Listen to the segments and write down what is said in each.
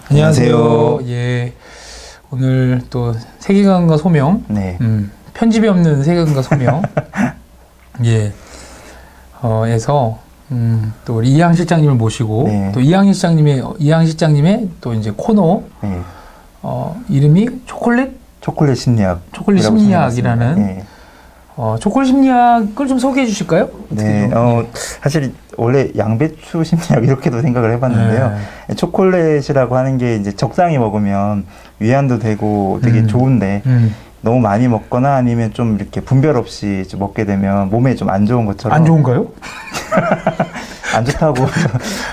안녕하세요. 예, 오늘 또 세계관과 소명, 네. 편집이 없는 세계관과 소명, 예, 에서 또 우리 이항 실장님을 모시고 네. 또 이항 실장님의 또 이제 코너, 네. 이름이 초콜릿 심리학이라는. 네. 초콜릿 심리학을 좀 소개해 주실까요? 네, 사실 원래 양배추 심리학 이렇게도 생각을 해봤는데요. 네. 초콜릿이라고 하는 게 이제 적당히 먹으면 위안도 되고 되게 좋은데 너무 많이 먹거나 아니면 좀 이렇게 분별 없이 좀 먹게 되면 몸에 좀 안 좋은 것처럼. 안 좋은가요? 안 좋다고.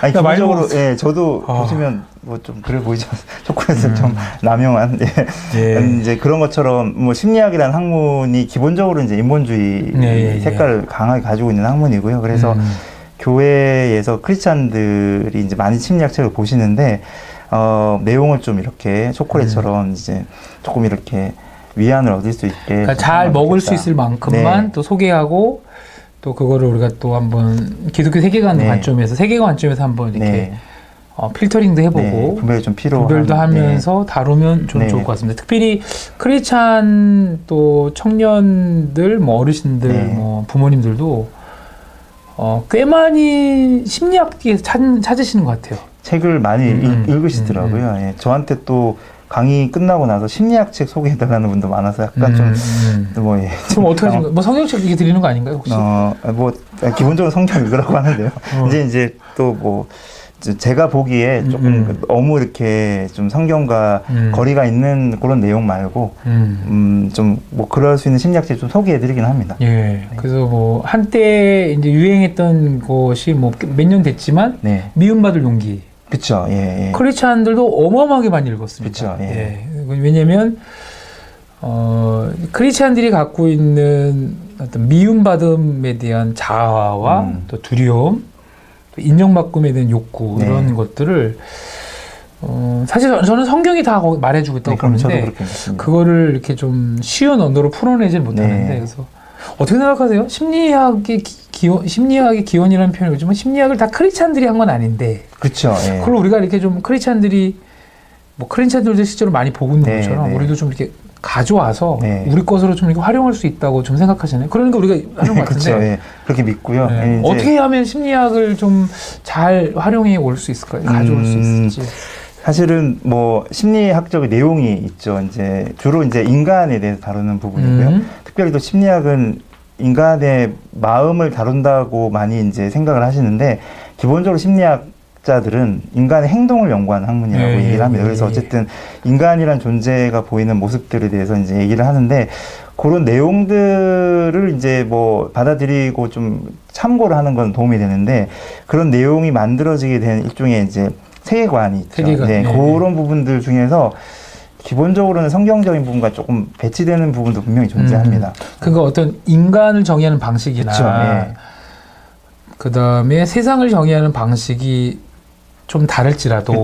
아니, 기본적으로, 예, 저도 보시면 뭐 좀 그래 보이죠. 초콜릿을 좀 남용한, 예. 이제 그런 것처럼 뭐 심리학이라는 학문이 기본적으로 이제 인본주의 색깔을 강하게 가지고 있는 학문이고요. 그래서 교회에서 크리스찬들이 이제 많이 심리학 책을 보시는데, 내용을 좀 이렇게 초콜릿처럼 이제 조금 이렇게 위안을 얻을 수 있게. 그러니까 잘 먹을 수 있을 만큼만 또 소개하고, 또 그거를 우리가 또 한번 기독교 세계관 관점에서 한번 이렇게 필터링도 해보고 분별도 하면서 다루면 좀 좋을 것 같습니다. 특별히 크리스찬 또 청년들, 뭐 어르신들, 뭐 부모님들도 꽤 많이 심리학에서 찾으시는 것 같아요. 책을 많이 읽으시더라고요. 예. 저한테 또 강의 끝나고 나서 심리학 책 소개해달라는 분도 많아서 약간 뭐, 예. 그럼 어떻게 하시는 거예요? 뭐 성경책 이렇게 드리는 거 아닌가요, 혹시? 뭐, 기본적으로 성경 읽으라고 하는데요. 이제 또 뭐, 제가 보기에 조금 너무 이렇게 좀 성경과 거리가 있는 그런 내용 말고, 좀 뭐, 그럴 수 있는 심리학책 좀 소개해드리긴 합니다. 예. 그래서 뭐, 한때 이제 유행했던 것이 뭐, 몇 년 됐지만, 미움받을 용기. 그렇죠. 예, 예. 크리스찬들도 어마어마하게 많이 읽었습니다. 그렇죠. 예. 예. 왜냐면 크리스찬들이 갖고 있는 어떤 미움받음에 대한 자아와 또 두려움, 또 인정받음에 대한 욕구 이런 것들을 사실 저는 성경이 다 말해주고 있다고 보는데 그거를 이렇게 좀 쉬운 언어로 풀어내질 못하는데 그래서 어떻게 생각하세요? 심리학의 기원이라는 표현을 보지만 심리학을 다 크리스찬들이 한 건 아닌데. 그렇죠. 예. 그걸 우리가 이렇게 좀 크리스찬들도 실제로 많이 보고 있는 것처럼 우리도 좀 이렇게 가져와서 우리 것으로 좀 이렇게 활용할 수 있다고 좀 생각하시나요? 그러니까 우리가 하는 것 같은데. 그렇죠. 예. 그렇게 믿고요. 예. 어떻게 하면 심리학을 좀 잘 활용해 올 수 있을까요? 가져올 수 있을지. 사실은 뭐 심리학적 내용이 있죠. 이제 주로 이제 인간에 대해서 다루는 부분이고요. 특별히 또 심리학은 인간의 마음을 다룬다고 많이 이제 생각을 하시는데 기본적으로 심리학자들은 인간의 행동을 연구하는 학문이라고 얘기를 합니다. 그래서 어쨌든 인간이란 존재가 보이는 모습들에 대해서 이제 얘기를 하는데 그런 내용들을 이제 뭐 받아들이고 좀 참고를 하는 건 도움이 되는데 그런 내용이 만들어지게 된 일종의 이제 세계관이 있죠. 그런 부분들 중에서 기본적으로는 성경적인 부분과 조금 배치되는 부분도 분명히 존재합니다. 그거 어떤 인간을 정의하는 방식이나 그 다음에 세상을 정의하는 방식이 좀 다를지라도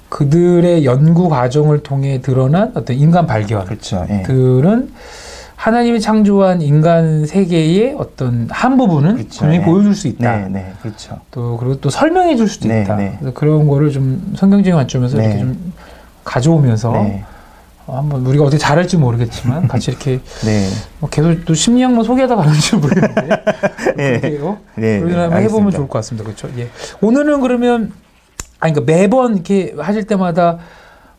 그들의 연구 과정을 통해 드러난 어떤 인간 발견들은 하나님이 창조한 인간 세계의 어떤 한 부분은 분명히 보여줄 수 있다. 또 그리고 또 설명해 줄 수도 있다. 그래서 그런 거를 좀 성경적인 관점에서 이렇게 좀 가져오면서 한번 우리가 어떻게 잘할지 모르겠지만 같이 이렇게 뭐 계속 또 심리학만 소개하다 가는지 모르겠는데 그런 한번 해보면 좋을 것 같습니다. 그렇죠? 예. 오늘은 그러면 그러니까 매번 이렇게 하실 때마다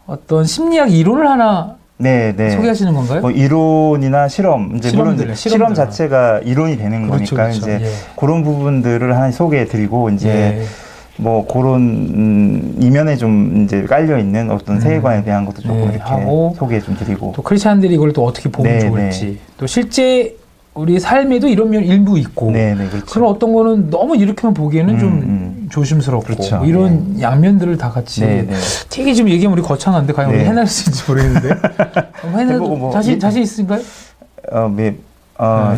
어떤 심리학 이론을 하나 소개하시는 건가요? 뭐 이론이나 실험, 이제 물론 실험 자체가 이론이 되는 거니까 이제 그런 부분들을 하나 소개해드리고 이제. 뭐 그런 이면에 좀 이제 깔려 있는 어떤 세계관에 대한 것도 조금 이렇게 하고 소개 좀 드리고 또 크리스찬들이 이걸 또 어떻게 보면 좋을지 또 실제 우리 삶에도 이런 면 일부 있고 그럼 어떤 거는 너무 이렇게만 보기에는 좀 조심스럽고 뭐 이런 양면들을 다 같이 되게 지금 얘기하면 우리 거창한데 과연 우리 해낼 수 있을지 모르겠는데 뭐 자신 있으신가요?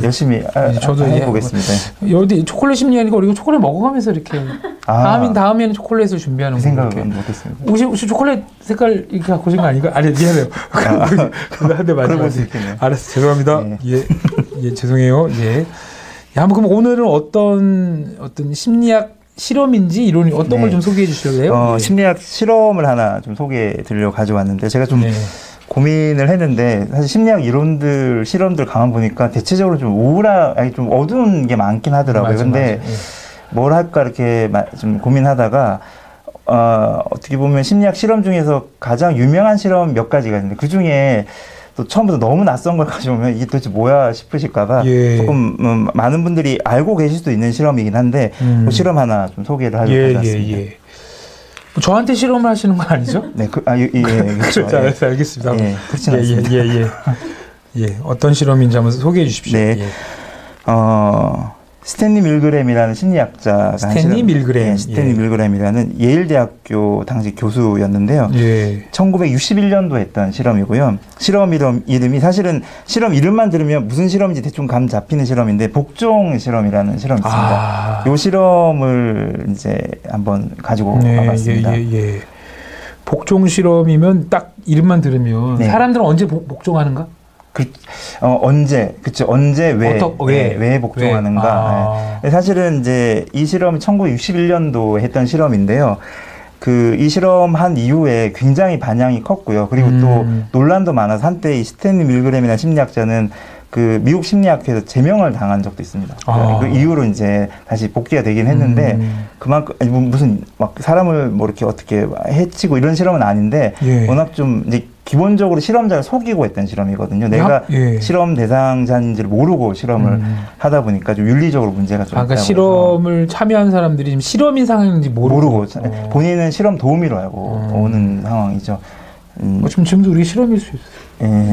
열심히 저도 해보겠습니다. 여기 초콜릿 심리하니까 우리가 초콜릿 먹어가면서 이렇게 다음에는 초콜릿을 준비하는 거 생각은 못했습니다. 혹시 초콜릿 색깔 이렇게 갖고 오신 거 아닌가? 아니 미안해요. 한대 말씀하세요. 알았어, 죄송합니다. 예, 죄송해요. 예. 한번 그럼 오늘은 어떤 심리학 실험인지 이론이 어떤 걸 좀 소개해 주시려고 해요? 심리학 실험을 하나 좀 소개해 드리려고 가져왔는데 제가 좀 고민을 했는데 사실 심리학 이론들 실험들 가만 보니까 대체적으로 좀 좀 어두운 게 많긴 하더라고요. 근데 뭘 할까 이렇게 좀 고민하다가 어떻게 보면 심리학 실험 중에서 가장 유명한 실험 몇 가지가 있는데 그 중에 또 처음부터 너무 낯선 걸 가져오면 이게 도대체 뭐야 싶으실까봐 조금 많은 분들이 알고 계실 수도 있는 실험이긴 한데 그 실험 하나 좀 소개를 하려고 하셨습니다. 저한테 실험을 하시는 건 아니죠? 네, 그렇죠. 알겠습니다. 그렇진 않습니다. 어떤 실험인지 한번 소개해 주십시오. 네. 스탠리 밀그램이라는 심리학자가 스탠리 밀그램. 스탠리 밀그램이라는 예일대학교 당시 교수였는데요. 1961년도에 했던 실험이고요. 실험 이름이 사실은 실험 이름만 들으면 무슨 실험인지 대충 감 잡히는 실험인데 복종 실험이라는 실험이 있습니다. 이 실험을 이제 한번 가지고 와봤습니다. 복종 실험이면 딱 이름만 들으면 사람들은 언제 복종하는가? 언제 왜 복종하는가. 사실은 이제 이 실험이 1961년도에 했던 실험인데요. 이 실험 한 이후에 굉장히 반향이 컸고요. 그리고 또 논란도 많아서 한때 이 스탠리 밀그램이라는 심리학자는 그 미국 심리학회에서 제명을 당한 적도 있습니다. 그 이후로 이제 다시 복귀가 되긴 했는데 그만큼 무슨 막 사람을 뭐 이렇게 어떻게 해치고 이런 실험은 아닌데 워낙 좀 이제 기본적으로 실험자를 속이고 했던 실험이거든요. 내가 실험 대상자인지를 모르고 실험을 하다 보니까 좀 윤리적으로 문제가 좀 그러니까 실험을 참여한 사람들이 지금 실험인 상황인지 모르고 본인은 실험 도우미로 알고 오는 상황이죠. 지금도 우리 실험일 수 있어요.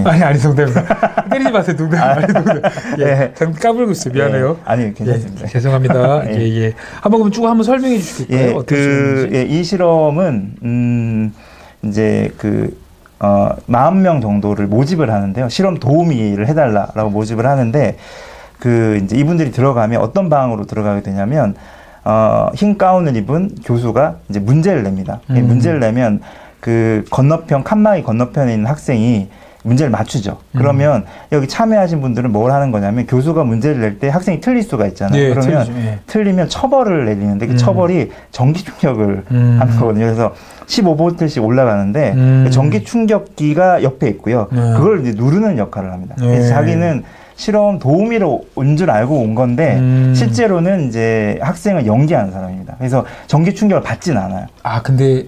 아니 농담입니다. 때리지 마세요. 농담. 잠깐 까불고 있어요. 미안해요. 아니 괜찮습니다. 죄송합니다. 한번 그럼 쭉 한번 설명해 주시겠어요? 어떤 실험인지? 이 실험은 이제 40명 정도를 모집을 하는데요. 실험 도우미를 해달라라고 모집을 하는데 이제 이분들이 들어가면 어떤 방으로 들어가게 되냐면 흰 가운을 입은 교수가 이제 문제를 냅니다. 문제를 내면 칸막이 건너편에 있는 학생이 문제를 맞추죠. 그러면 여기 참여하신 분들은 뭘 하는 거냐면 교수가 문제를 낼 때 학생이 틀릴 수가 있잖아요. 그러면 틀리면 처벌을 내리는데 그 처벌이 전기 충격을 하는 거거든요. 그래서 15V씩 올라가는데 전기 충격기가 옆에 있고요. 그걸 이제 누르는 역할을 합니다. 그래서 자기는 실험 도우미로 온 줄 알고 온 건데 실제로는 이제 학생을 연기하는 사람입니다. 그래서 전기 충격을 받진 않아요. 근데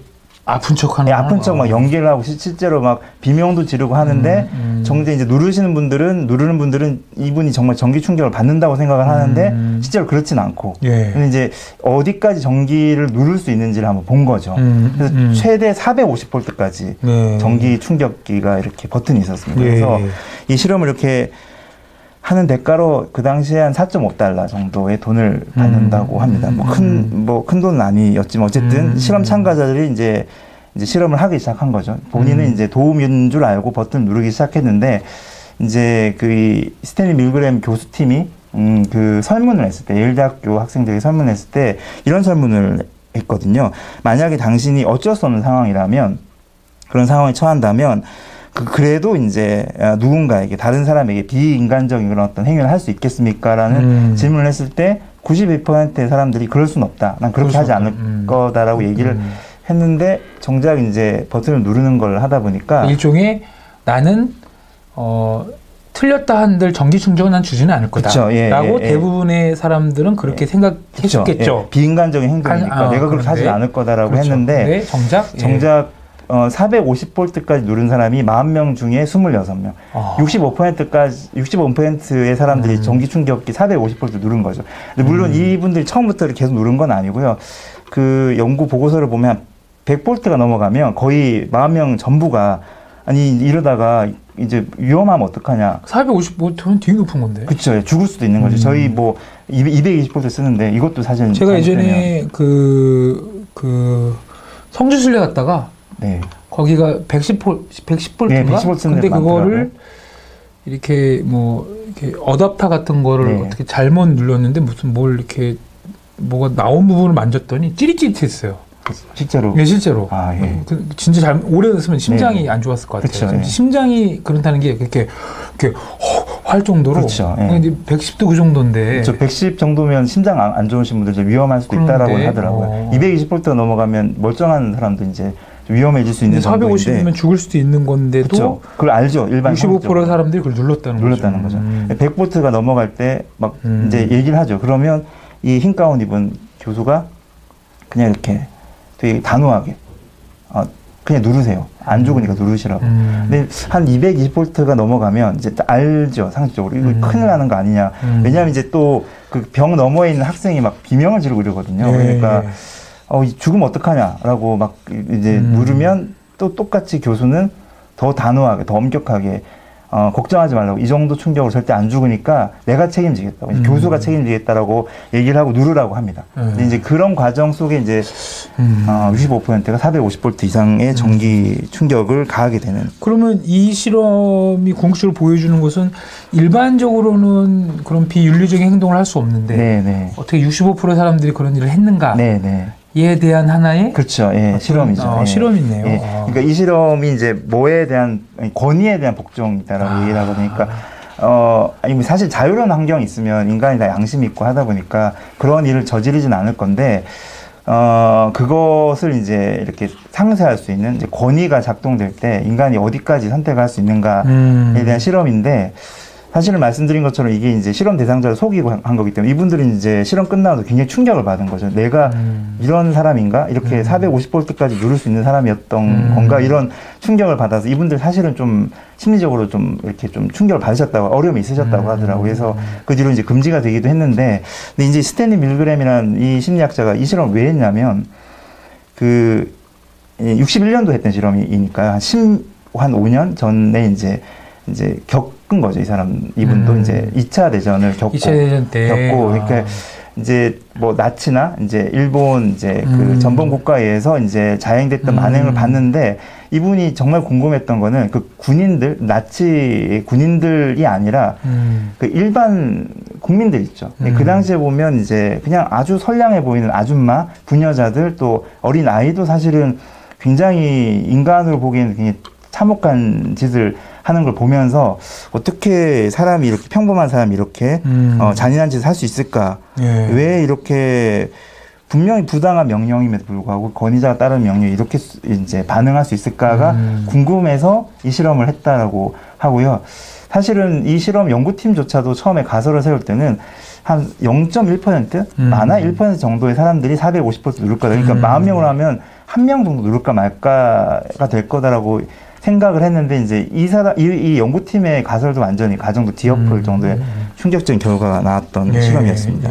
아픈 척하는 아픈 척 막 연기를 하고 실제로 막 비명도 지르고 하는데 정작 이제 누르는 분들은 이분이 정말 전기 충격을 받는다고 생각을 하는데 실제로 그렇진 않고 근데 이제 어디까지 전기를 누를 수 있는지를 한번 본 거죠. 그래서 최대 450V까지 전기 충격기가 이렇게 버튼이 있었습니다. 그래서 이 실험을 이렇게 하는 대가로 그 당시에 한 4.5달러 정도의 돈을 받는다고 합니다. 큰 돈은 아니었지만 어쨌든 실험 참가자들이 이제 실험을 하기 시작한 거죠. 본인은 이제 도움인 줄 알고 버튼을 누르기 시작했는데 이제 스탠리 밀그램 교수팀이 설문을 했을 때 예일대학교 학생들이 설문을 했을 때 이런 설문을 했거든요. 만약에 당신이 어쩔 수 없는 상황이라면 그런 상황에 처한다면 그래도 이제 누군가에게 다른 사람에게 비인간적인 그런 어떤 행위를 할 수 있겠습니까? 라는 질문을 했을 때 92%의 사람들이 그럴 수는 없다. 난 그렇게 하지 않을 거다라고 얘기를 했는데 정작 이제 버튼을 누르는 걸 하다 보니까 일종의 나는 틀렸다 한들 전기 충격은 난 주지는 않을 거다. 라고 대부분의 사람들은 그렇게 생각했겠죠. 비인간적인 행동이니까 내가 그렇게 하지 않을 거다라고 했는데 정작 450V까지 누른 사람이 40명 중에 26명. 65%의 사람들이 전기 충격기 450V 누른 거죠. 근데 물론 이분들이 처음부터 계속 누른 건 아니고요. 연구 보고서를 보면 100V가 넘어가면 거의 40명 전부가 이러다가 이제 위험하면 어떡하냐. 450V는 되게 높은 건데. 그쵸. 죽을 수도 있는 거죠. 저희 220V 쓰는데 이것도 사실. 제가 예전에 성주순례 갔다가 거기가 110V인가? 근데 그거를 이렇게 어댑터 같은 거를 어떻게 잘못 눌렀는데 뭐가 나온 부분을 만졌더니 찌릿찌릿했어요. 실제로? 네, 실제로. 진짜 오래 쓰면 심장이 안 좋았을 것 같아요. 심장이 그렇다는 게 이렇게 할 정도로. 그렇죠. 예. 110도 그 정도인데. 저 110 정도면 심장 안 좋으신 분들 좀 위험할 수도 있다라고 하더라고요. 220V가 넘어가면 멀쩡한 사람도 이제 위험해질 수 있는 정도인데 450이면 죽을 수도 있는 건데도 그렇죠. 그걸 알죠. 일반 65% 사람들이 그걸 눌렀다는 거죠. 100V가 넘어갈 때 막 이제 얘기를 하죠. 그러면 이 흰 가운 입은 교수가 그냥 이렇게 되게 단호하게 그냥 누르세요. 안 죽으니까 누르시라고. 근데 한 220V가 넘어가면 이제 알죠. 상식적으로. 이거 큰일 나는 거 아니냐. 왜냐하면 이제 또 그 병 너머에 있는 학생이 막 비명을 지르고 이러거든요. 그러니까 죽으면 어떡하냐라고 막 이제 누르면 또 똑같이 교수는 더 단호하게, 더 엄격하게 걱정하지 말라고. 이 정도 충격으로 절대 안 죽으니까 내가 책임지겠다고. 교수가 책임지겠다라고 얘기를 하고 누르라고 합니다. 근데 이제 그런 과정 속에 이제 65%가 450V 이상의 전기 충격을 가하게 되는. 그러면 이 실험이 궁극적으로 보여주는 것은 일반적으로는 그런 비윤리적인 행동을 할 수 없는데 네네. 어떻게 65% 사람들이 그런 일을 했는가? 네네. 이에 대한 하나의 그렇죠. 예, 실험이죠. 실험이네요. 예. 그러니까 이 실험이 이제 뭐에 대한 권위에 대한 복종이다라고 얘기를 하거든요. 그러니까 사실 자유로운 환경이 있으면 인간이 다 양심이 있고 하다 보니까 그런 일을 저지르진 않을 건데 그것을 이제 이렇게 상쇄할 수 있는 이제 권위가 작동될 때 인간이 어디까지 선택할 수 있는가에 대한 실험인데. 사실은 말씀드린 것처럼 이게 이제 실험 대상자를 속이고 한 거기 때문에 이분들이 이제 실험 끝나고 굉장히 충격을 받은 거죠. 내가 이런 사람인가? 이렇게 450V까지 누를 수 있는 사람이었던 건가? 이런 충격을 받아서 이분들 사실은 좀 심리적으로 좀 이렇게 좀 충격을 받으셨다고, 어려움이 있으셨다고 하더라고요. 그래서 그 뒤로 이제 금지가 되기도 했는데, 근데 이제 스탠리 밀그램이라는 이 심리학자가 이 실험을 왜 했냐면, 61년도 했던 실험이니까 한 5년 전에 이제 겪은 거죠. 이 사람, 이분도 이제 2차 대전을 2차 대전 때. 그러니까 이제 뭐 나치나 이제 일본 이제 그 전범 국가에 의해서 이제 자행됐던 만행을 봤는데 이분이 정말 궁금했던 거는 그 군인들, 나치 군인들이 아니라 그 일반 국민들 있죠. 그 당시에 보면 이제 그냥 아주 선량해 보이는 아줌마, 부녀자들 또 어린 아이도 사실은 굉장히 인간으로 보기에는 굉장히 참혹한 짓을 하는 걸 보면서 어떻게 사람이 이렇게 평범한 사람이 이렇게 잔인한 짓을 할 수 있을까? 예. 왜 이렇게 분명히 부당한 명령임에도 불구하고 권위자가 따르는 명령에 이렇게 이제 반응할 수 있을까가 궁금해서 이 실험을 했다라고 하고요. 사실은 이 실험 연구팀조차도 처음에 가설을 세울 때는 한 0.1% 많아 1% 정도의 사람들이 450V 누를 거다. 그러니까 40명을 하면 1명 정도 누를까 말까가 될 거다라고 생각을 했는데 이제 이 연구팀의 가설도 완전히 가정도 뒤엎을 정도의 충격적인 결과가 나왔던 실험이었습니다.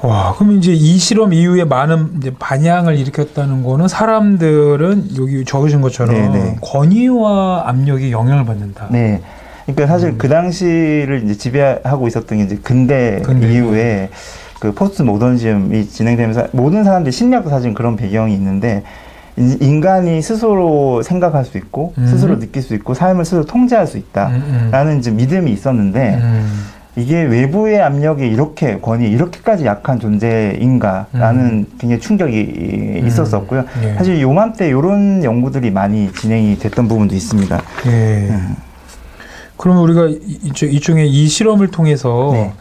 와, 그럼 이제 이 실험 이후에 많은 이제 반향을 일으켰다는 거는 사람들은 여기 적으신 것처럼 권위와 압력에 영향을 받는다. 네. 그러니까 사실 그 당시를 이제 지배하고 있었던 게 이제 근대 이후에 그 포스트 모더니즘이 진행되면서 모든 사람들이 심리학도 사실 그런 배경이 있는데 인간이 스스로 생각할 수 있고 스스로 느낄 수 있고 삶을 스스로 통제할 수 있다라는 이제 믿음이 있었는데 이게 외부의 압력이 이렇게 이렇게까지 약한 존재인가라는 굉장히 충격이 있었었고요. 사실 요맘때 이런 연구들이 많이 진행이 됐던 부분도 있습니다. 그러면 우리가 이쪽에 이 실험을 통해서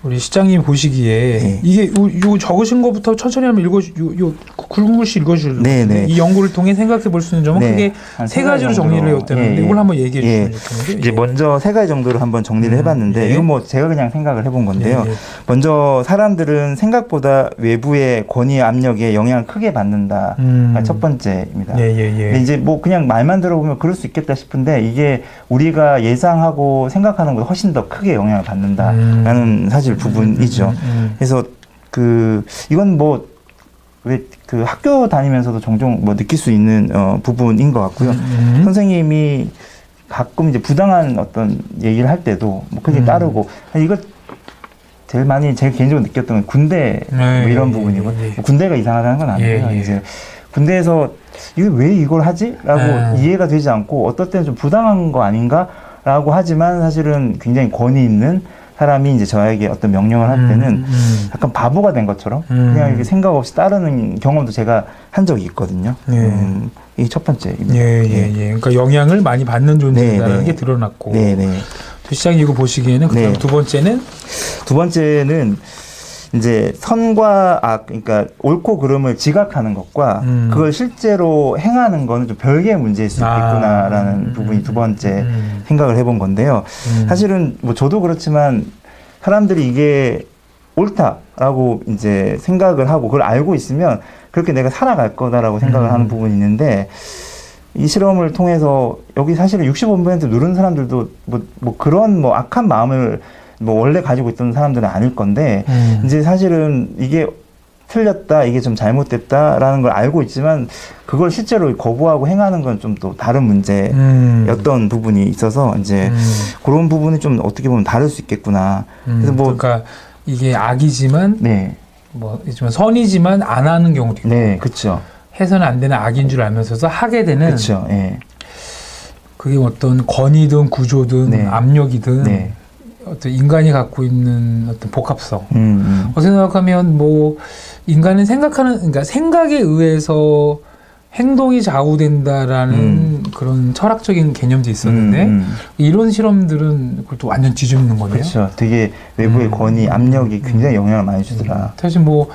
우리 시장님 보시기에 이게 요 적으신 것부터 천천히 한번 요 굵은 글씨 읽어주실래요? 이 연구를 통해 생각해 볼 수 있는 점은 크게 세 가지로 정리를 해왔다는데 이걸 한번 얘기해 주시면 이제 먼저 세 가지 정도로 한번 정리를 해봤는데 이건 뭐 제가 그냥 생각을 해본 건데요. 먼저 사람들은 생각보다 외부의 권위 압력에 영향을 크게 받는다. 첫 번째입니다. 근데 이제 뭐 그냥 말만 들어보면 그럴 수 있겠다 싶은데 이게 우리가 예상하고 생각하는 것보다 훨씬 더 크게 영향을 받는다라는 사실 부분이죠. 그래서 이건 뭐 왜 그 학교 다니면서도 종종 뭐 느낄 수 있는 부분인 것 같고요. 선생님이 가끔 이제 부당한 어떤 얘기를 할 때도 뭐 그게 따르고 이거 제일 개인적으로 느꼈던 건 군대 뭐 이런 부분이고 뭐 군대가 이상하다는 건 아니고요. 이제 군대에서 이게 왜 이걸 하지?라고 이해가 되지 않고 어떨 때는 좀 부당한 거 아닌가?라고 하지만 사실은 굉장히 권위 있는 사람이 이제 저에게 어떤 명령을 할 때는 약간 바보가 된 것처럼 그냥 이렇게 생각 없이 따르는 경험도 제가 한 적이 있거든요. 이게 첫 번째입니다. 그러니까 영향을 많이 받는 존재라는 게 드러났고. 또 시장님 이거 보시기에는 그다음 두 번째는? 두 번째는 이제 선과 악, 그러니까 옳고 그름을 지각하는 것과 그걸 실제로 행하는 거는 좀 별개의 문제일 수 있겠구나라는 부분이 두 번째 생각을 해본 건데요. 사실은 뭐 저도 그렇지만 사람들이 이게 옳다라고 이제 생각을 하고 그걸 알고 있으면 그렇게 내가 살아갈 거다라고 생각을 하는 부분이 있는데 이 실험을 통해서 여기 사실은 65% 누른 사람들도 뭐 그런 뭐 악한 마음을 뭐 원래 가지고 있던 사람들은 아닐 건데 이제 사실은 이게 틀렸다, 이게 좀 잘못됐다라는 걸 알고 있지만 그걸 실제로 거부하고 행하는 건 좀 또 다른 문제였던 부분이 있어서 이제 그런 부분이 좀 어떻게 보면 다를 수 있겠구나. 그래서 뭐 그러니까 이게 악이지만 뭐 선이지만 안 하는 경우도 있고, 그렇죠. 해서는 안 되는 악인 줄 알면서도 하게 되는. 그렇죠. 그게 어떤 권위든 구조든 압력이든. 어떤 인간이 갖고 있는 어떤 복합성. 어떻게 생각하면 뭐 인간은 그러니까 생각에 의해서 행동이 좌우된다라는 그런 철학적인 개념도 있었는데 이런 실험들은 그걸 또 완전 뒤집는 거네요. 그렇죠. 되게 외부의 권위, 압력이 굉장히 영향을 많이 주더라. 사실 뭐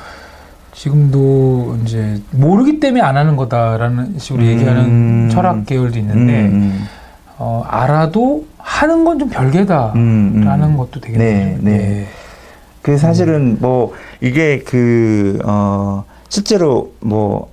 지금도 이제 모르기 때문에 안 하는 거다라는 식으로 얘기하는 철학 계열도 있는데 알아도 하는 건 좀 별개다라는 것도 되게 그 사실은 뭐 이게 실제로 뭐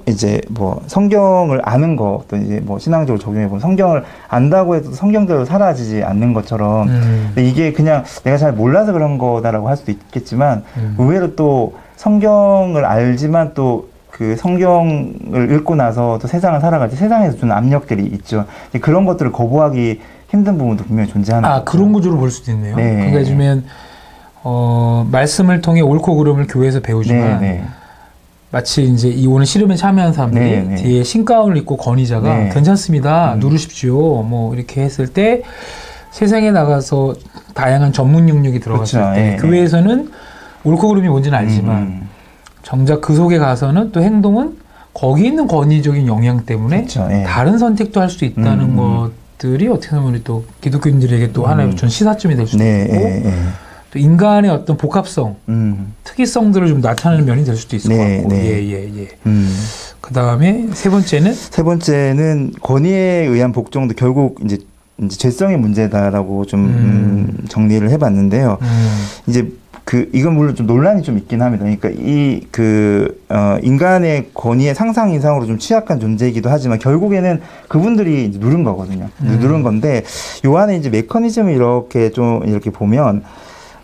이제 뭐 성경을 아는 거 또 이제 뭐 신앙적으로 적용해 보면 성경을 안다고 해도 성경대로 사라지지 않는 것처럼 근데 이게 그냥 내가 잘 몰라서 그런 거다라고 할 수도 있겠지만 의외로 또 성경을 알지만 또 그 성경을 읽고 나서 또 세상을 살아갈 때 세상에서 주는 압력들이 있죠. 그런 것들을 거부하기 힘든 부분도 분명히 존재하는 거죠. 그런 구조로 볼 수도 있네요. 그러니까 요즘엔 말씀을 통해 옳고 그름을 교회에서 배우지만 마치 이제 이 오늘 실험에 참여한 사람들이 뒤에 신가운을 입고 권위자가 괜찮습니다. 누르십시오. 뭐 이렇게 했을 때 세상에 나가서 다양한 전문 영역이 들어갔을 때 교회에서는 옳고 그름이 뭔지는 알지만 정작 그 속에 가서는 또 행동은 거기 있는 권위적인 영향 때문에 다른 선택도 할 수 있다는 것들이 어떻게 보면 우리 또 기독교인들에게 또 하나의 전 시사점이 될 수도 있고 또 인간의 어떤 복합성, 특이성들을 좀 나타내는 면이 될 수도 있을 것 같고. 그 다음에 세 번째는 권위에 의한 복종도 결국 이제 죄성의 문제다라고 좀 정리를 해봤는데요. 이제 이건 물론 좀 논란이 좀 있긴 합니다. 그러니까 인간의 권위의 상상 이상으로 좀 취약한 존재이기도 하지만 결국에는 그분들이 이제 누른 거거든요. 누른 건데 요 안에 이제 메커니즘을 이렇게 보면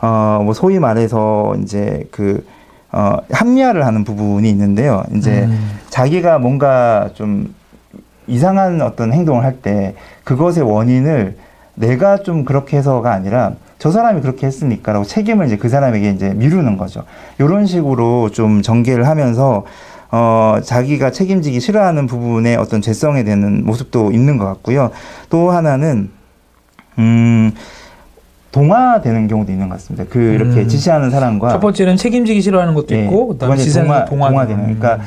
뭐 소위 말해서 이제 합리화를 하는 부분이 있는데요. 이제 자기가 뭔가 좀 이상한 어떤 행동을 할 때 그것의 원인을 내가 좀 그렇게 해서가 아니라 저 사람이 그렇게 했으니까라고 책임을 이제 그 사람에게 이제 미루는 거죠. 이런 식으로 좀 전개를 하면서 자기가 책임지기 싫어하는 부분에 어떤 죄성에 대한 모습도 있는 것 같고요. 또 하나는 동화되는 경우도 있는 것 같습니다. 이렇게 지시하는 사람과 첫 번째는 책임지기 싫어하는 것도 있고, 그다음에 동화되는. 그러니까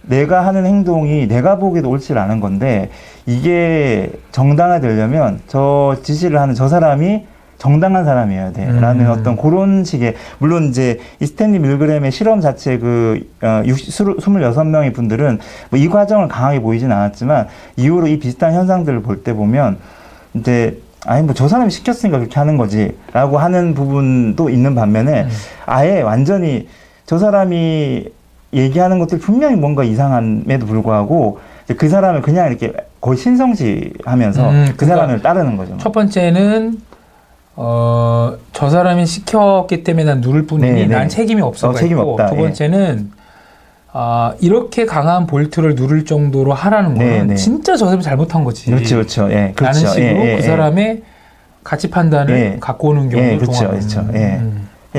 내가 하는 행동이 내가 보기에도 옳지 않은 건데 이게 정당화되려면 저 지시를 하는 저 사람이 정당한 사람이어야 돼. 라는 어떤 그런 식의, 물론 이제 이 스탠리 밀그램의 실험 자체 26명의 분들은 뭐 이 과정을 강하게 보이진 않았지만 이후로 이 비슷한 현상들을 볼 때 보면 이제 뭐 저 사람이 시켰으니까 그렇게 하는 거지 라고 하는 부분도 있는 반면에 아예 완전히 저 사람이 얘기하는 것들 분명히 뭔가 이상함에도 불구하고 그 사람을 그냥 이렇게 거의 신성시하면서 그 사람을 따르는 거죠. 첫 번째는 저 사람이 시켰기 때문에 난 누를 뿐이니 난 책임이 없어. 책임 없다. 두 번째는 이렇게 강한 볼트를 누를 정도로 하라는 거는 진짜 저 사람이 잘못한 거지. 그렇죠. 라는 식으로 그 사람의 가치 판단을 갖고 오는 경우도 그렇죠.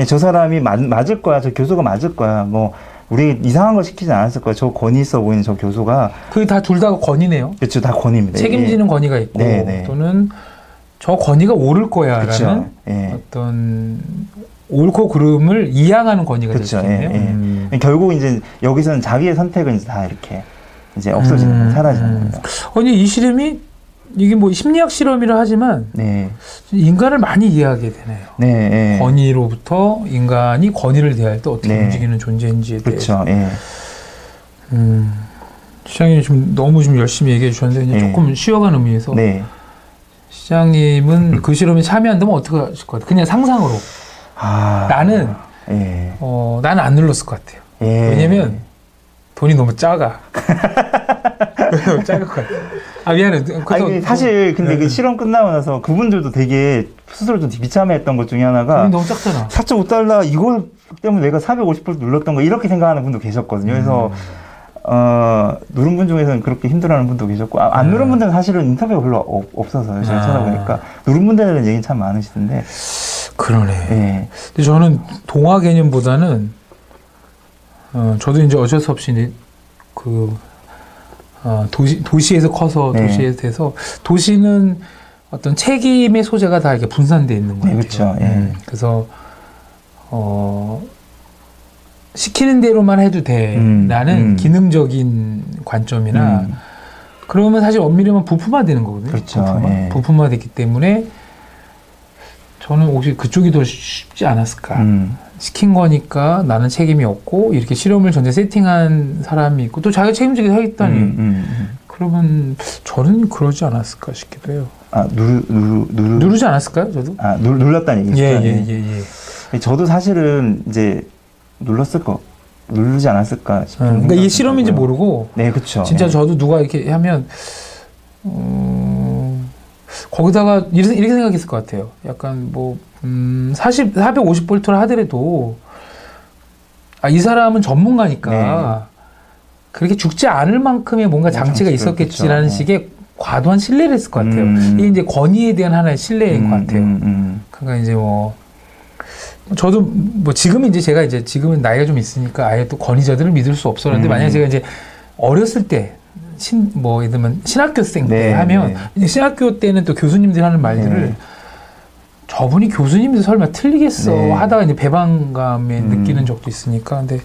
저 사람이 맞을 거야. 저 교수가 맞을 거야. 뭐 우리 이상한 걸 시키지 않았을 거야. 저 권위 있어 보이는 저 교수가. 그게 다 둘 다 권위네요. 그렇죠. 다 권위입니다. 책임지는 권위가 있고 또는 저 권위가 옳을 거야라는 예. 어떤 옳고 그름을 이양하는 권위가 될 수 있네요. 결국 이제 여기서는 자기의 선택은 이제 다 이렇게 이제 없어지는 사라지는 거예요. 아니 이 실험이 이게 뭐 심리학 실험이라 하지만 네. 인간을 많이 이해하게 되네요. 네. 권위로부터 인간이 권위를 대할 때 어떻게 움직이는 존재인지에 대해서. 그렇죠. 예. 시장님이 좀 너무 좀 열심히 얘기해 주셨는데 그냥 조금 쉬어가는 의미에서 네. 시장님은 그 실험에 참여한다면 어떻게 하실 것 같아요? 그냥 상상으로. 나는 나는 안 눌렀을 것 같아요. 왜냐면 돈이 너무 작아. 작을 것 같아. 미안해. 아니, 사실 근데 그 실험 끝나고 나서 그분들도 되게 스스로 좀 비참해했던 것 중에 하나가 돈이 너무 작잖아. 4.5달러 이걸 때문에 내가 450불 눌렀던 거 이렇게 생각하는 분도 계셨거든요. 그래서 누른 분 중에서는 그렇게 힘들어하는 분도 계셨고 안 누른 분들은 사실은 인터뷰가 별로 없어서요. 제가 찾아보니까 누른 분들에 대한 얘기는 참 많으시던데. 그러네. 네. 근데 저는 동화 개념보다는 저도 이제 어쩔 수 없이 이제 도시에서 커서 도시에서 돼서 도시는 어떤 책임의 소재가 다 이렇게 분산되어 있는 거예요. 그렇죠. 그래서 시키는 대로만 해도 돼라는 기능적인 관점이나 그러면 사실 엄밀히면 부품화되는 거거든요. 그렇죠. 부품화됐기 때문에 저는 혹시 그쪽이 더 쉽지 않았을까. 시킨 거니까 나는 책임이 없고 이렇게 실험을 전에 세팅한 사람이 있고 또 자기가 책임지게 하겠다니 그러면 저는 그러지 않았을까 싶기도 해요. 누르지 않았을까요? 저도? 눌렀다는 얘기죠. 예. 저도 사실은 이제 누르지 않았을까 싶은 그러니까 이게 실험인지 모르고 네, 그렇죠. 진짜 저도 누가 이렇게 하면 거기다가 이렇게 생각했을 것 같아요. 약간 뭐 450볼트를 하더라도 이 사람은 전문가니까 그렇게 죽지 않을 만큼의 뭔가 장치가 있었겠지라는 식의 과도한 신뢰를 했을 것 같아요. 이게 이제 권위에 대한 하나의 신뢰인 것 같아요. 그러니까 이제 저도 지금은 이제 제가 이제 지금은 나이가 좀 있으니까 아예 또 권위자들을 믿을 수 없었는데 만약에 제가 이제 어렸을 때 예를 들면 신학교생 때 하면 이제 신학교 때는 또 교수님들이 하는 말들을 저분이 교수님도 설마 틀리겠어 하다가 이제 배반감에 느끼는 적도 있으니까. 근데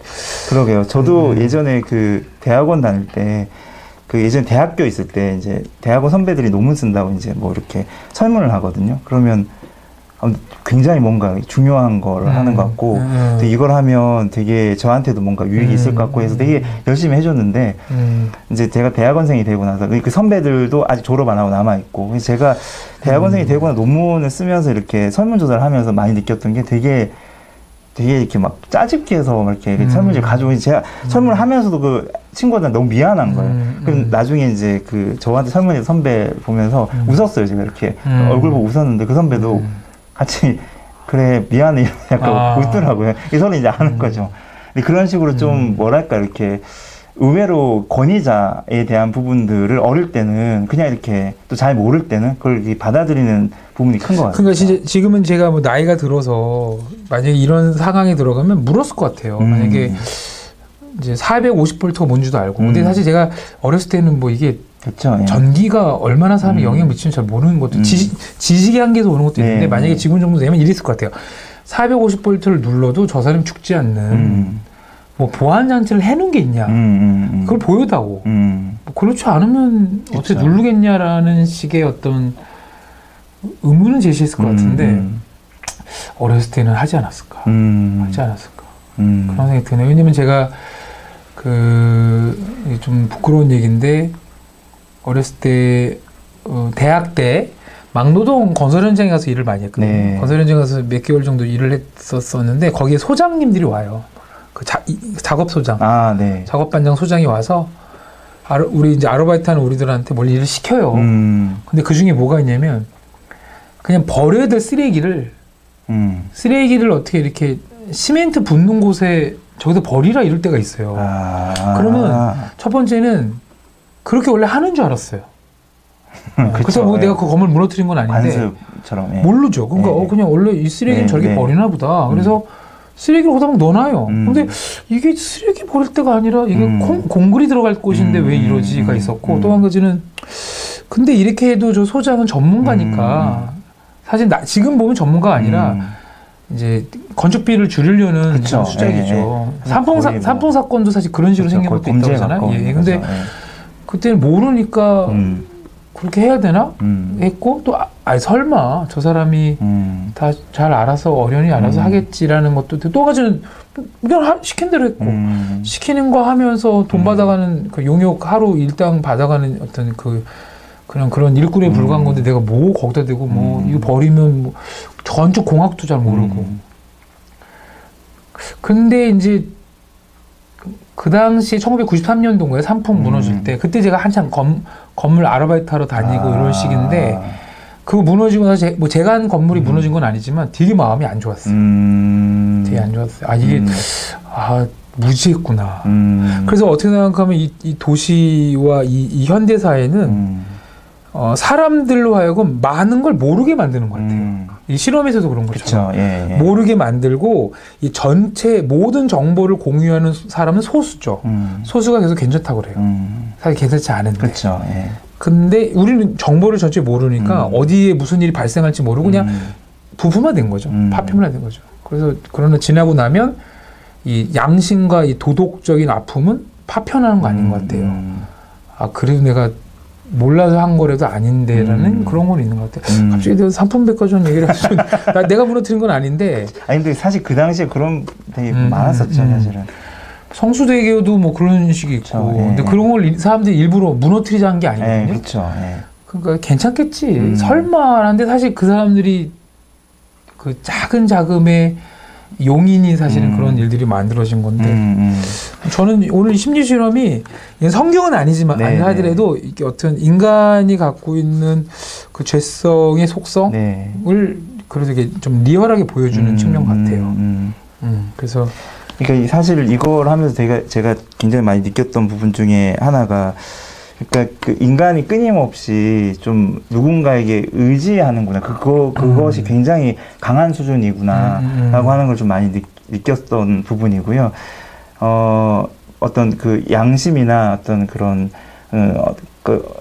그러게요. 저도 예전에 그 대학원 다닐 때 그 예전 대학교 있을 때 이제 대학원 선배들이 논문 쓴다고 이제 뭐 이렇게 설문을 하거든요. 그러면 굉장히 뭔가 중요한 거를 하는 것 같고 이걸 하면 되게 저한테도 뭔가 유익이 있을 것 같고 해서 되게 열심히 해줬는데 이제 제가 대학원생이 되고 나서 그 선배들도 아직 졸업 안 하고 남아있고 그래서 제가 대학원생이 되고 나서 논문을 쓰면서 이렇게 설문조사를 하면서 많이 느꼈던 게 되게 이렇게 막 짜집기 해서 이렇게 설문지를 가지고 제가 설문을 하면서도 그 친구한테 너무 미안한 거예요. 그럼 나중에 이제 그 저한테 설문지 선배 보면서 웃었어요. 제가 이렇게 얼굴 보고 웃었는데 그 선배도 같이 그래 미안해 약간 웃더라고요. 이 소리 이제 아는 거죠. 근데 그런 식으로 좀 뭐랄까 이렇게 의외로 권위자에 대한 부분들을 어릴 때는 그냥 이렇게 또 잘 모를 때는 그걸 이렇게 받아들이는 부분이 큰 것 같아요. 그러니까 진짜 지금은 제가 뭐 나이가 들어서 만약에 이런 상황에 들어가면 물었을 것 같아요. 만약에 이제 450볼트가 뭔지도 알고. 근데 사실 제가 어렸을 때는 뭐 이게 그렇죠. 전기가 얼마나 사람에 영향 미치는지 잘 모르는 것도 지식의 한계에서 오는 것도 있는데 만약에 지금 정도 되면 이랬을 것 같아요. 450볼트를 눌러도 저 사람이 죽지 않는 뭐 보안 장치를 해놓은 게 있냐 그걸 보여다오. 뭐 그렇지 않으면 어떻게 누르겠냐라는 식의 어떤 의문을 제시했을 것 같은데 어렸을 때는 하지 않았을까 그런 생각이 드네요. 왜냐면 제가 좀 부끄러운 얘기인데 어렸을 때 대학 때 막노동 건설 현장에 가서 일을 많이 했거든요. 건설 현장에 가서 몇 개월 정도 일을 했었는데 거기에 소장님들이 와요. 작업 소장, 작업 반장 소장이 와서 우리 이제 아르바이트하는 우리들한테 뭘 일을 시켜요. 근데 그 중에 뭐가 있냐면 그냥 버려야 될 쓰레기를 어떻게 이렇게 시멘트 붓는 곳에 저기서 버리라 이럴 때가 있어요. 그러면 첫 번째는 그렇게 원래 하는 줄 알았어요. 그래서 뭐 내가 그 건물 무너뜨린 건 아닌데 모르죠. 그러니까 그냥 원래 이 쓰레기는 저렇게 버리나 보다. 그래서 쓰레기를 거기다 막 넣어놔요. 근데 이게 쓰레기 버릴 때가 아니라 이게 공글이 들어갈 곳인데 왜 이러지가 있었고 또 한 가지는 근데 이렇게 해도 저 소장은 전문가니까 사실 지금 보면 전문가가 아니라 이제 건축비를 줄이려는 그쵸. 수작이죠. 예. 산풍 사건도 사실 그런 식으로 생긴 것도 있다고 하잖아요. 예. 근데 그때는 모르니까 그렇게 해야 되나 했고 또 설마 저 사람이 다 잘 알아서 어련히 알아서 하겠지라는 것도 또 가지고 그냥 시킨 대로 했고 시키는 거 하면서 돈 받아가는 그 용역 하루 일당 받아가는 어떤 그냥 그런 일꾼에 불과한 건데 내가 뭐 거기다 대고 뭐 이거 버리면 뭐 건축 공학도 잘 모르고 근데 이제 그 당시 1993년도인가요? 산풍 무너질 때 그때 제가 한참 건물 아르바이트 하러 다니고 이런 시기인데 그거 무너지고 나서 제가 한 건물이 무너진 건 아니지만 되게 마음이 안 좋았어요. 되게 안 좋았어요. 이게 무지했구나. 그래서 어떻게 생각하면 이 도시와 이 현대 사회는 사람들로 하여금 많은 걸 모르게 만드는 것 같아요. 이 실험에서도 그런 거죠. 예. 모르게 만들고 이 전체 모든 정보를 공유하는 사람은 소수죠. 소수가 계속 괜찮다고 그래요. 사실 괜찮지 않은데. 그렇죠. 예. 근데 우리는 정보를 전체 모르니까 어디에 무슨 일이 발생할지 모르고 그냥 부품화된 거죠. 파편화된 거죠. 그래서 그러나 지나고 나면 이 양심과 이 도덕적인 아픔은 파편하는 거 아닌 것 같아요. 그래도 내가 몰라서 한 거라도 아닌데라는 그런 건 있는 것 같아요. 갑자기 내가 상품백화점 얘기를 하시면 내가 무너뜨린 건 아닌데. 근데 사실 그 당시에 그런 되게 많았었죠, 사실은. 성수대교도 뭐 그런 식이 있고. 예. 근데 그런 걸 사람들이 일부러 무너뜨리자는 게 아니거든요. 그렇죠. 그러니까 괜찮겠지. 설마 하는데 사실 그 사람들이 그 작은 자금의 용인이 사실은 그런 일들이 만들어진 건데 저는 오늘 심리 실험이 성경은 아니지만 아니 하더라도 이게 어떤 인간이 갖고 있는 그 죄성의 속성을 그래서 이게 좀 리얼하게 보여주는 측면 같아요. 그래서 그러니까 사실 이걸 하면서 제가 굉장히 많이 느꼈던 부분 중에 하나가 그러니까 그 인간이 끊임없이 좀 누군가에게 의지하는구나. 그것이 굉장히 강한 수준이구나라고 하는 걸 좀 많이 느꼈던 부분이고요. 어떤 그 양심이나 어떤 그런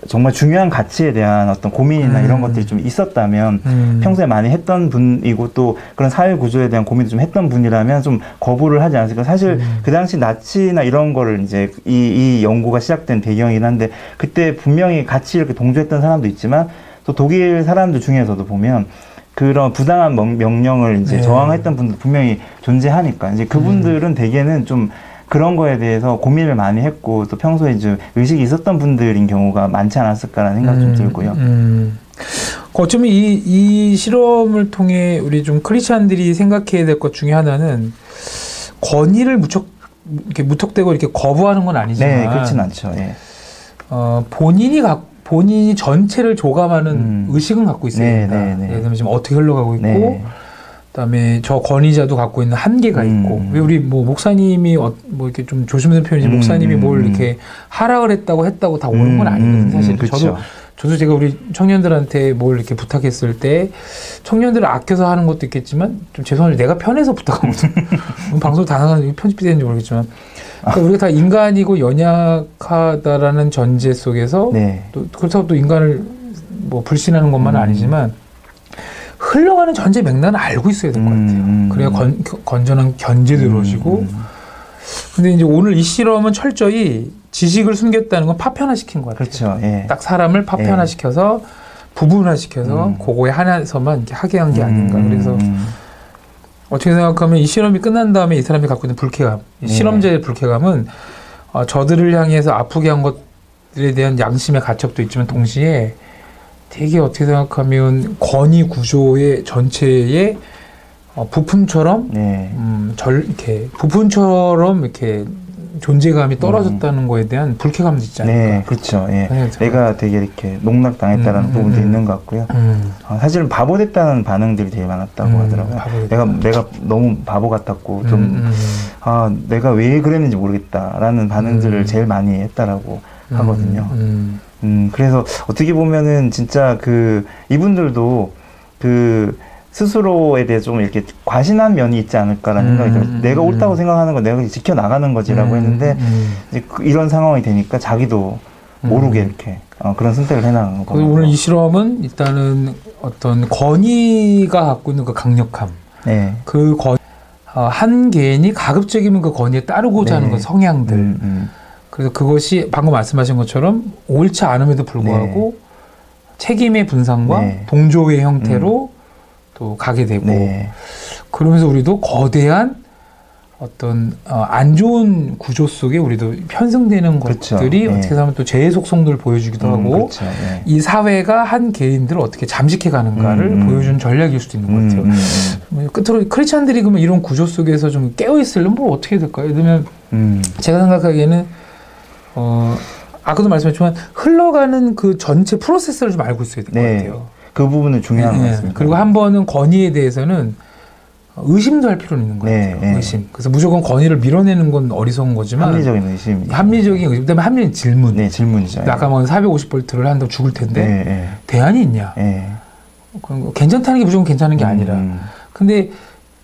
정말 중요한 가치에 대한 어떤 고민이나 이런 것들이 좀 있었다면 평소에 많이 했던 분이고 또 그런 사회 구조에 대한 고민도 좀 했던 분이라면 좀 거부를 하지 않았을까. 사실 그 당시 나치나 이런 거를 이제 이 연구가 시작된 배경이긴 한데 그때 분명히 같이 이렇게 동조했던 사람도 있지만 또 독일 사람들 중에서도 보면 그런 부당한 명령을 이제 저항했던 분들 분명히 존재하니까 이제 그분들은 대개는 좀 그런 거에 대해서 고민을 많이 했고 또 평소에 이제 의식이 있었던 분들인 경우가 많지 않았을까라는 생각이 좀 들고요. 어쩌면 이 실험을 통해 우리 좀 크리스찬들이 생각해야 될 것 중에 하나는 권위를 이렇게 무턱대고 이렇게 거부하는 건 아니지만 네, 그렇진 않죠. 예. 본인이 전체를 조감하는 의식은 갖고 있어야 된다. 예를 들면 지금 어떻게 흘러가고 있고 그다음에 저 권위자도 갖고 있는 한계가 있고 왜 우리 뭐 목사님이 뭐 이렇게 좀 조심스러운 표현이지 목사님이 뭘 이렇게 하락을 했다고 다 오는 건 아니거든요. 사실 저도 제가 우리 청년들한테 뭘 이렇게 부탁했을 때 청년들을 아껴서 하는 것도 있겠지만 좀 죄송한데 내가 편해서 부탁하거든요. 방송 다 나가는 편집이 되는지 모르겠지만 그러니까 우리가 다 인간이고 연약하다라는 전제 속에서 또 그렇다고 또 인간을 뭐 불신하는 것만은 아니지만 흘러가는 전제 맥락은 알고 있어야 될 것 같아요. 그래야 건전한 견제도 이루어지고. 근데 이제 오늘 이 실험은 철저히 지식을 숨겼다는 건 파편화시킨 것 같아요. 그렇죠. 예. 딱 사람을 파편화시켜서 부분화시켜서 그거에 하나에서만 이렇게 하게 한 게 아닌가. 그래서 어떻게 생각하면 이 실험이 끝난 다음에 이 사람이 갖고 있는 불쾌감, 실험자의 불쾌감은 저들을 향해서 아프게 한 것들에 대한 양심의 가책도 있지만 동시에 되게 어떻게 생각하면 권위 구조의 전체의 부품처럼 이렇게 부품처럼 이렇게 존재감이 떨어졌다는 거에 대한 불쾌감도 있지 않을까. 네, 그렇죠. 예. 내가 되게 이렇게 농락당했다라는 부분도 있는 것 같고요. 사실은 바보 됐다는 반응들이 되게 많았다고 하더라고요. 내가 너무 바보 같았고 좀 내가 왜 그랬는지 모르겠다라는 반응들을 제일 많이 했다라고 하거든요. 그래서 어떻게 보면은 진짜 이분들도 스스로에 대해 좀 이렇게 과신한 면이 있지 않을까라는 생각이 들어요. 내가 옳다고 생각하는 건 내가 지켜나가는 거지라고 했는데 이제 이런 상황이 되니까 자기도 모르게 이렇게 그런 선택을 해나가는 거예요. 오늘 이 실험은 일단은 어떤 건의가 갖고 있는 그 강력함, 네. 그 한 개인이 가급적이면 그 건의에 따르고자 하는 그 성향들. 그래서 그것이 방금 말씀하신 것처럼 옳지 않음에도 불구하고 책임의 분산과 동조의 형태로 또 가게 되고 그러면서 우리도 거대한 어떤 안 좋은 구조 속에 우리도 편승되는 그렇죠. 것들이 어떻게 보면 또 죄의 속성들을 보여주기도 하고 그렇죠. 이 사회가 한 개인들을 어떻게 잠식해 가는가를 보여주는 전략일 수도 있는 것 같아요. 끝으로 크리스찬들이 그러면 이런 구조 속에서 좀 깨어있으려면 뭐 어떻게 해야 될까요? 예를 들면 제가 생각하기에는 아까도 말씀했지만 흘러가는 그 전체 프로세스를 좀 알고 있어야 될 것 같아요. 그 부분은 중요한 것 같습니다. 그리고 한 번은 건의에 대해서는 의심도 할 필요는 있는 것 같아요. 의심. 그래서 무조건 건의를 밀어내는 건 어리석은 거지만 합리적인 의심. 합리적인 의심. 그다음에 합리적인 질문. 네, 질문이죠. 아까 뭐 450볼트를 한다고 죽을 텐데 대안이 있냐? 괜찮다는 게 무조건 괜찮은 게 아니라. 근데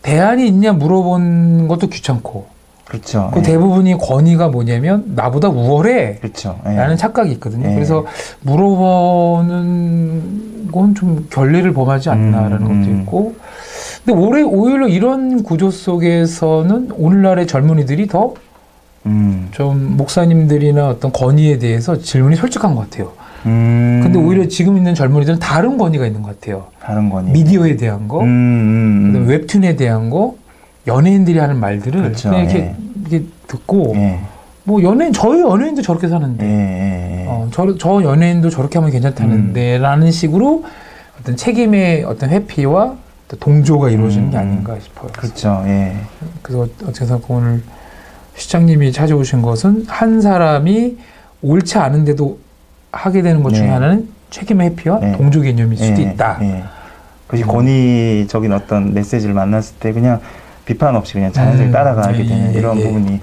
대안이 있냐 물어본 것도 귀찮고. 그렇죠. 그 대부분이 건의가 뭐냐면 나보다 우월해. 그렇죠. 라는 착각이 있거든요. 그래서 물어보는 건 좀 결례를 범하지 않나라는 것도 있고. 근데 오히려 이런 구조 속에서는 오늘날의 젊은이들이 더 좀 목사님들이나 어떤 건의에 대해서 질문이 솔직한 것 같아요. 근데 오히려 지금 있는 젊은이들은 다른 건의가 있는 것 같아요. 다른 건의. 미디어에 대한 거, 그다음에 웹툰에 대한 거, 연예인들이 하는 말들을 그렇죠. 그냥 이렇게 듣고 뭐 저희 연예인도 저렇게 사는데 저 연예인도 저렇게 하면 괜찮다는데 라는 식으로 어떤 책임의 어떤 회피와 동조가 이루어지는 게 아닌가 싶어요. 그렇죠. 그래서 어쨌든 오늘 시장님이 찾아오신 것은 한 사람이 옳지 않은데도 하게 되는 것 중에 하나는 책임의 회피와 동조 개념일 수도 있다. 그것이 권위적인 어떤 메시지를 만났을 때 그냥 비판 없이 그냥 자연스럽게 따라가게 되는 이런 부분이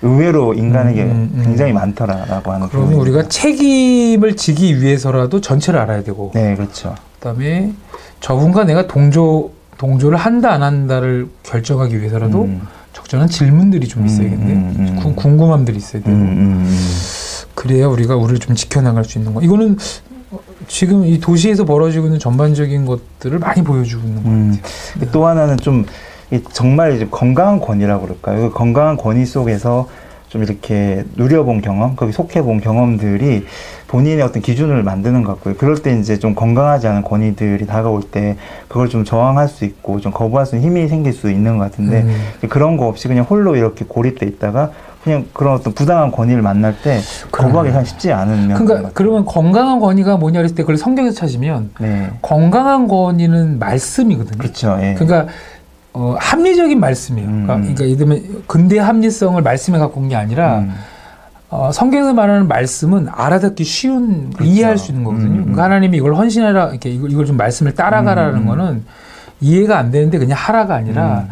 의외로 인간에게 굉장히 많더라라고 하는. 그러면 우리가 책임을 지기 위해서라도 전체를 알아야 되고. 네, 그렇죠. 그다음에 저분과 내가 동조를 한다 안 한다를 결정하기 위해서라도 적절한 질문들이 좀 있어야겠네. 궁금함들이 있어야 되고. 그래야 우리를 좀 지켜나갈 수 있는 거. 이거는 지금 이 도시에서 벌어지고 있는 전반적인 것들을 많이 보여주고 있는 것 같아요. 또 하나는 좀 정말 이제 건강한 권위라고 그럴까요? 그 건강한 권위 속에서 좀 이렇게 누려본 경험, 거기 속해본 경험들이 본인의 어떤 기준을 만드는 것 같고요. 그럴 때 이제 좀 건강하지 않은 권위들이 다가올 때 그걸 좀 저항할 수 있고 좀 거부할 수 있는 힘이 생길 수 있는 것 같은데 그런 거 없이 그냥 홀로 이렇게 고립돼 있다가 그냥 그런 어떤 부당한 권위를 만날 때 거부하기 참 쉽지 않은 면. 그러니까 그러면 건강한 권위가 뭐냐 그랬을 때 그걸 성경에서 찾으면 건강한 권위는 말씀이거든요. 그렇죠. 그러니까 합리적인 말씀이에요. 그러니까 예를 들면 근대 합리성을 말씀에 갖고 온 게 아니라 성경에서 말하는 말씀은 알아듣기 쉬운, 그렇죠. 이해할 수 있는 거거든요. 그러니까 하나님이 이걸 헌신하라, 이렇게 이걸 좀 말씀을 따라가라는 거는 이해가 안 되는데 그냥 하라가 아니라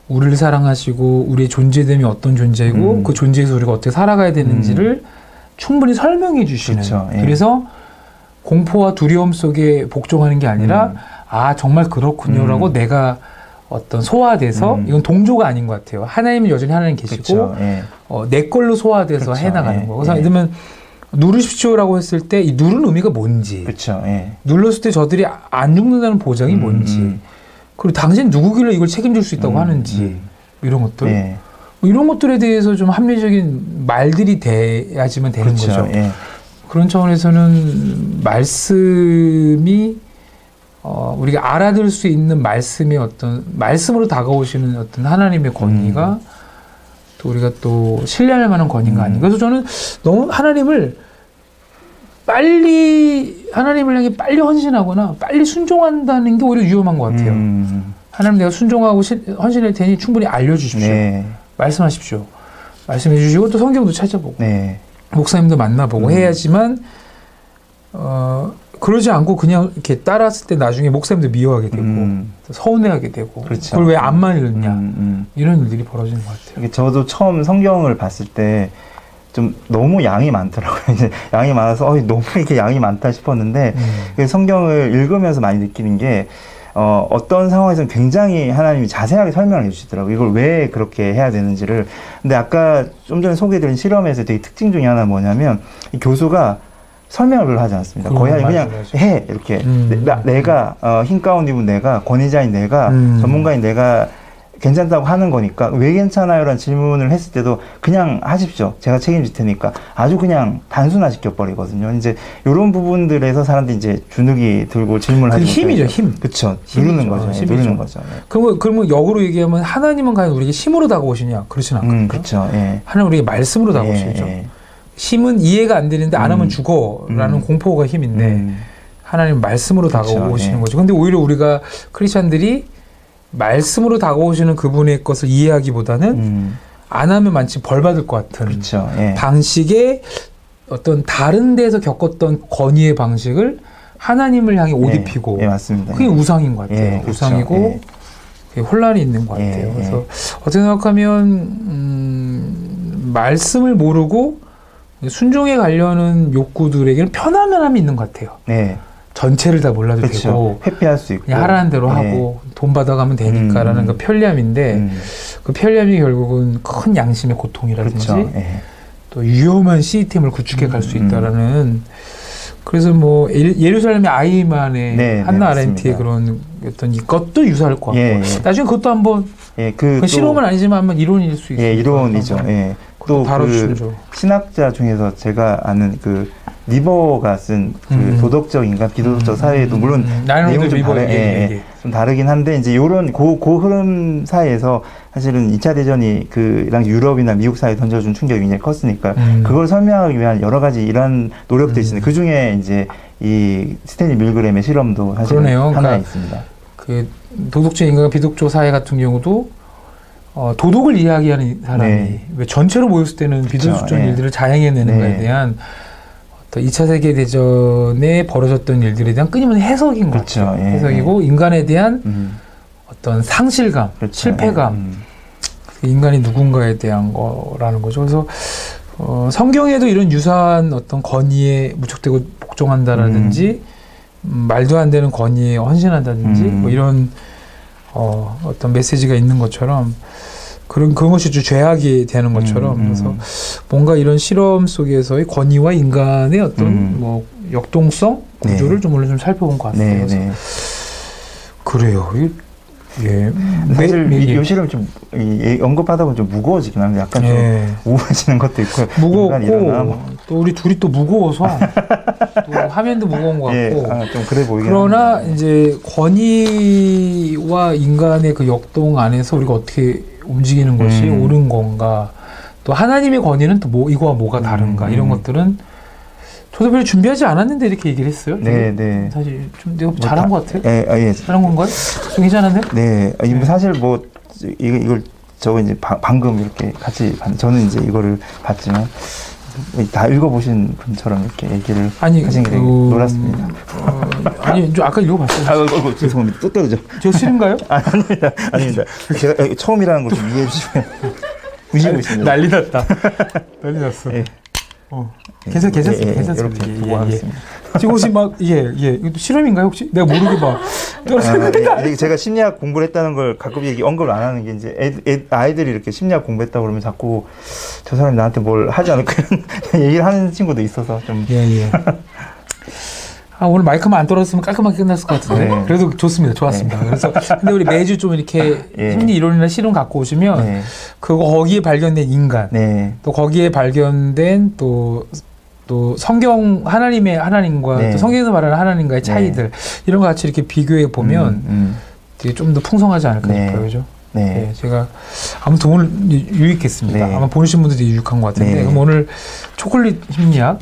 우리를 사랑하시고 우리의 존재됨이 어떤 존재이고 그 존재에서 우리가 어떻게 살아가야 되는지를 충분히 설명해 주시는. 그렇죠. 그래서 공포와 두려움 속에 복종하는 게 아니라 아 정말 그렇군요라고 내가 어떤 소화돼서 이건 동조가 아닌 것 같아요. 하나님은 여전히 하나님 계시고 그렇죠. 내 걸로 소화돼서 그렇죠. 해나가는 거. 그래서 예를 들면 누르십시오라고 했을 때 이 누른 의미가 뭔지, 그렇죠. 눌렀을 때 저들이 안 죽는다는 보장이 뭔지, 그리고 당신 누구길래 이걸 책임질 수 있다고 하는지 이런 것들, 뭐 이런 것들에 대해서 좀 합리적인 말들이 돼야지만 되는 그렇죠. 거죠. 그런 차원에서는 말씀이 우리가 알아들 수 있는 말씀의 어떤 말씀으로 다가오시는 어떤 하나님의 권위가 또 우리가 또 신뢰할 만한 권위가 아닌가. 그래서 저는 너무 하나님을 향해 빨리 헌신하거나 빨리 순종한다는 게 오히려 위험한 것 같아요. 하나님 내가 순종하고 헌신할 테니 충분히 알려주십시오. 말씀하십시오. 말씀해 주시고 또 성경도 찾아보고 목사님도 만나보고 해야지만 그러지 않고 그냥 이렇게 따랐을 때 나중에 목사님도 미워하게 되고 서운해하게 되고 그렇죠. 그걸 왜 안만 읽냐 이런 일들이 벌어지는 것 같아요. 저도 처음 성경을 봤을 때 좀 너무 양이 많더라고요. 이제 양이 많아서 너무 이렇게 양이 많다 싶었는데 성경을 읽으면서 많이 느끼는 게 어떤 상황에서는 굉장히 하나님이 자세하게 설명을 해주시더라고요. 이걸 왜 그렇게 해야 되는지를. 근데 아까 좀 전에 소개해드린 실험에서 되게 특징 중에 하나 뭐냐면 이 교수가 설명을 하지 않습니다. 거의 그냥 해 이렇게 내가 흰 가운 입은 내가 권위자인 내가 전문가인 내가 괜찮다고 하는 거니까 왜 괜찮아요라는 질문을 했을 때도 그냥 하십시오. 제가 책임질 테니까 아주 그냥 단순화 시켜버리거든요. 이제 이런 부분들에서 사람들이 이제 주눅이 들고 질문을 하는 힘이죠, 힘. 그렇죠. 누르는 거죠. 누르는 거죠. 그러면 역으로 얘기하면 하나님은 과연 우리에게 힘으로 다가오시냐? 그렇진 않거든요. 그렇죠. 예. 하나님 우리에게 말씀으로 다가오시죠. 힘은 이해가 안 되는데 안 하면 죽어라는 공포가 힘인데 하나님 말씀으로 다가오시는 거죠. 근데 오히려 우리가 크리스찬들이 말씀으로 다가오시는 그분의 것을 이해하기보다는 안 하면 마치 벌 받을 것 같은 그렇죠. 방식의 어떤 다른 데서 겪었던 권위의 방식을 하나님을 향해 옷 입히고 맞습니다. 그게 우상인 것 같아요. 그렇죠. 우상이고 그게 혼란이 있는 것 같아요. 그래서 어떻게 생각하면 말씀을 모르고 순종에 가려는 욕구들에게는 편안함이 있는 것 같아요. 전체를 다 몰라도 되고 회피할 수 있고 그냥 하라는 대로 하고 돈 받아가면 되니까라는 그 편리함인데 그 편리함이 결국은 큰 양심의 고통이라든지 그렇죠. 또 위험한 시스템을 구축해 갈 수 있다라는 그래서 뭐 예루살렘의 아이만의 한나 아렌트의 그런 어떤 이것도 유사할 것 같고 나중에 그것도 한번 그 실험은 아니지만 한번 이론일 수 있어요. 이론이죠. 또 그 신학자 중에서 제가 아는 그 리버가 쓴 그 도덕적 인간, 비도덕적 사회도 물론 내용이 좀 좀 다르긴 한데 이제 요런 그 흐름 사이에서 사실은 2차 대전이 그 당시 유럽이나 미국 사회에 던져준 충격이 굉장히 컸으니까 그걸 설명하기 위한 여러 가지 이런 노력들이 있습니다. 그 중에 이제 이 스탠리 밀그램의 실험도 사실 하나 그러니까 있습니다. 그 도덕적 인간과 비도덕적 사회 같은 경우도 도덕을 이야기하는 사람이 왜 전체로 모였을 때는 비도덕적 일들을 자행해내는 것에 대한 2차 세계대전에 벌어졌던 일들에 대한 끊임없는 해석인 것 같아요. 해석이고 인간에 대한 어떤 상실감, 실패감, 인간이 누군가에 대한 거라는 거죠. 그래서 성경에도 이런 유사한 어떤 권위에 무척대고 복종한다라든지 말도 안 되는 권위에 헌신한다든지 뭐 이런 어떤 메시지가 있는 것처럼 그런 것이 죄악이 되는 것처럼 그래서 뭔가 이런 실험 속에서의 권위와 인간의 어떤 뭐 역동성 구조를 좀 오늘 좀 살펴본 것 같아요. 그래요. 사실 이 실험 좀 언급하다 보면 좀 무거워지긴 하는데 약간 좀 우울해지는 것도 있고 무거웠고 또 우리 둘이 또 무거워서 또 화면도 무거운 것 같고 좀 그래 보이긴 그러나 합니다. 이제 권위와 인간의 그 역동 안에서 우리가 어떻게 움직이는 것이 옳은 건가 또 하나님의 권위는 또 이거와 뭐가 다른가 이런 것들은 저도 별로 준비하지 않았는데 이렇게 얘기를 했어요. 사실 좀 내가 잘한 것 같아요. 잘한 건가요? 좀 괜찮은데? 사실 뭐 이걸 저거 이제 방금 이렇게 같이 저는 이제 이거를 봤지만 다 읽어보신 분처럼 이렇게 얘기를 하신 게 놀랐습니다. 아니 좀 아까 읽어봤어요. 죄송합니다. 또 떨어져. 저 싫은가요? 아닙니다. 제가 처음이라는 걸 좀 이해해 주시면 무시하고 있습니다. 난리 났다. 난리 났어. 괜찮습니다. 이렇게 두고 하겠습니다. 지금 혹시 막 이것도 실험인가요 혹시? 내가 모르게 막 제가 심리학 공부를 했다는 걸 가끔 언급을 안 하는 게 이제 아이들이 이렇게 심리학 공부했다고 그러면 자꾸 저 사람이 나한테 뭘 하지 않을까 이런 얘기를 하는 친구도 있어서 좀 오늘 마이크만 안 떨어졌으면 깔끔하게 끝났을 것 같은데 그래도 좋았습니다. 그래서 근데 우리 매주 좀 이렇게 심리 이론이나 실험 갖고 오시면 거기에 발견된 인간 또 거기에 발견된 또 성경 하나님과 또 성경에서 말하는 하나님과의 차이들 이런 거 같이 이렇게 비교해 보면 되게 좀 더 풍성하지 않을까 싶어요, 그죠? 제가 아무튼 오늘 유익했습니다. 아마 보시는 분들도 유익한 것 같은데 그럼 오늘 초콜릿 심리학.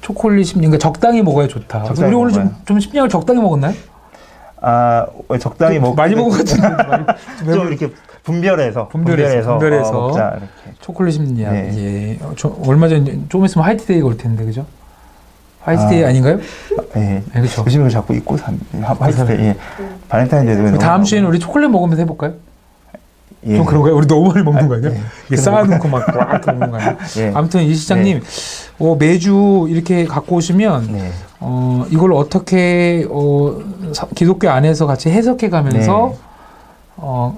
초콜릿 심리학, 그러니까 적당히 먹어야 좋다. 우리 오늘 좀 심리학을 적당히 먹었나요? 적당히 먹고 많이 먹은 것 같은데 좀 이렇게 분별해서 먹자 이렇게. 초콜릿 심리학. 얼마 전에 좀 있으면 화이트데이가 올 텐데 그죠? 화이트데이 아닌가요? 그렇죠. 요즘에 자꾸 입고 화이트데이. 발렌타인데이. 다음 주에는 우리 초콜릿 먹으면서 해볼까요? 좀 그런가요? 우리 너무 많이 먹는 거 아니야? 쌓아놓고 막 먹는 거 아니야? 아무튼 이 시장님 매주 이렇게 갖고 오시면 이걸 어떻게 기독교 안에서 같이 해석해 가면서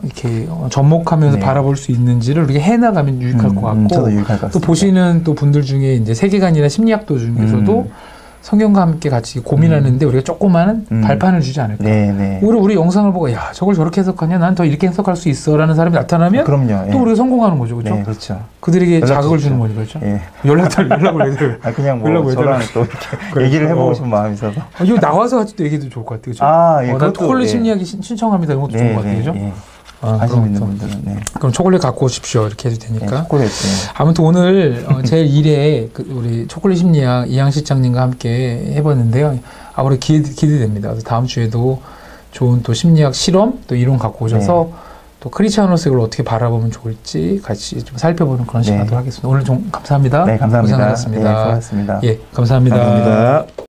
이렇게 접목하면서 네. 바라볼 수 있는지를 이렇게 해나가면 유익할 것 같고, 저도 유익할 것 같습니다. 또 보시는 또 분들 중에 이제 세계관이나 심리학도 중에서도 성경과 함께 같이 고민하는데 우리가 조그마한 발판을 주지 않을까. 네네. 오히려 우리 영상을 보고 야 저걸 저렇게 해석하냐, 난 더 이렇게 해석할 수 있어라는 사람이 나타나면 그럼요. 또 우리가 성공하는 거죠, 그렇죠? 네, 그렇죠. 그들에게 자극을 주는 거죠, 그렇죠? 예. 연락을 해도 그냥 뭐 저랑 또 이렇게 얘기를 해보고 싶은 마음이 있어서. 이거 나와서 같이 또 얘기도 좋을 것 같아요, 그렇죠? 예, 나 초콜릿 심리학이 신청합니다, 이런 것도 좋은 것 같아요, 그렇죠? 관심 있는 분들은. 네. 그럼 초콜릿 갖고 오십시오, 이렇게 해도 되니까. 네, 초콜릿. 아무튼 오늘 제일 1회 우리 초콜릿 심리학 이양 실장님과 함께 해봤는데요. 아무래도 기대됩니다. 그래서 다음 주에도 좋은 또 심리학 실험 또 이론 갖고 오셔서 또 크리스찬으로서 이걸 어떻게 바라보면 좋을지 같이 좀 살펴보는 그런 시간도 하겠습니다. 오늘 좀 감사합니다. 네, 감사합니다. 고생하셨습니다. 네, 수고하셨습니다. 예, 감사합니다. 감사합니다.